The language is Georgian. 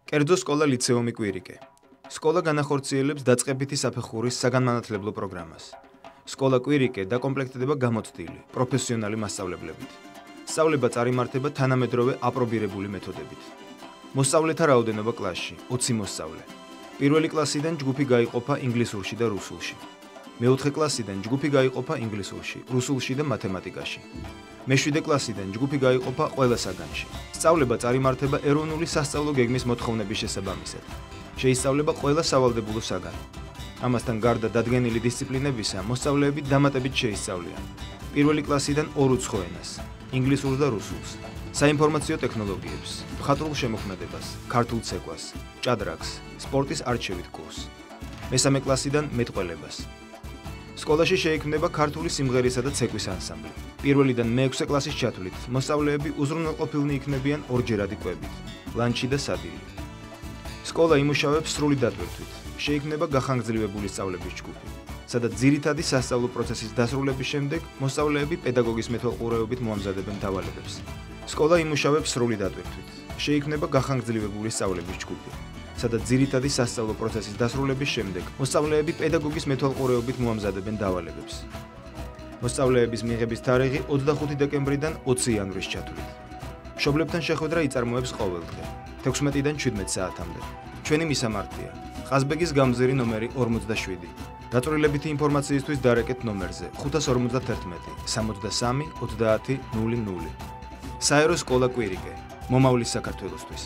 კერძო სკოლა ლიცეუმი კვირიკე. სკოლა განახორციელებს დაწყებითი საფეხურის საგანმანათლებლო პროგრამას. სკოლა კვირიკე დაკომპლექტდება გამოცდილი, პროფესიონალი მასწავლებლებით. სწავლება წარიმართება თანამედროვე აპრობირებული მეთოდებით. მოსწავლეთა რაოდენობა კლასში 20 მოსწავლე. პირველი კლასიდან ჯგუფი გაიყოფა ინგლისურში და რუსულში. მეოთხე კლასიდან ჯგუფი გაიყოფა ინგლისურში, რუსულში და მათემატიკაში. მეშვიდე კლასიდან ჯგუფი გაიყოფა ყველა საგანში. სწავლება წარიმართება ეროვნული სასწავლო გეგმის მოთხოვნების შესაბამისად. შეისწავლება ყველა სავალდებულო საგანი. ამასთან გარდა დადგენილი დისციპლინებისა მოსწავლეები დამატებით შეისწავლიან. პირველი კლასიდან ორ უცხო ენას, ინგლისურს და რუსულს, საინფორმაციო ტექნოლოგიებს, მხატვრულ შემოქმედებას, ქართულ ცეკვას, ჭადრაკს, სპორტის არჩევით კურსს. მესამე კლასიდან მეტყველებას. სკოლაში შეიქმნება ქართული სიმღერისა და ცეკვის ანსამბლი. პირველიდან მე-6 კლასის ჩათვლით მოსწავლეები უზრუნველყოფილნი იქნებიან ორჯერადი კვებით, ლანჩი და სადილი. სკოლა იმუშავებს სრული დატვირთვით. შეიქმნება გახანგრძლივებული სწავლების ჯგუფი, სადაც ძირითადი სასწავლო პროცესის დასრულების შემდეგ მოსწავლეები პედაგოგის მეთვალყურეობით მოამზადებენ დავალებებს. სკოლა იმუშავებს სრული დატვირთვით. შეიქმნება გახანგრძლივებული სწავლების ჯგუფი, სადაც ძირითადი სასწავლო პროცესის დასრულების შემდეგ მოსწავლეები პედაგოგის მეთვალყურეობით მოამზადებენ დავალებებს. მოსწავლეების მიღების თარიღი 25 დეკემბრიდან 20 იანვრის ჩათვლით. მშობლებთან შეხვედრა იწარმოებს ყოველდღე 16-დან 17 საათამდე. ჩვენი მისამართია: ყაზბეგის გამზირი ნომერი 47. დაწვრილებითი ინფორმაციისთვის დარეკეთ ნომერზე 551 63 30 00. საერო სკოლა კვირიკე. მომავლის საქართველოსთვის.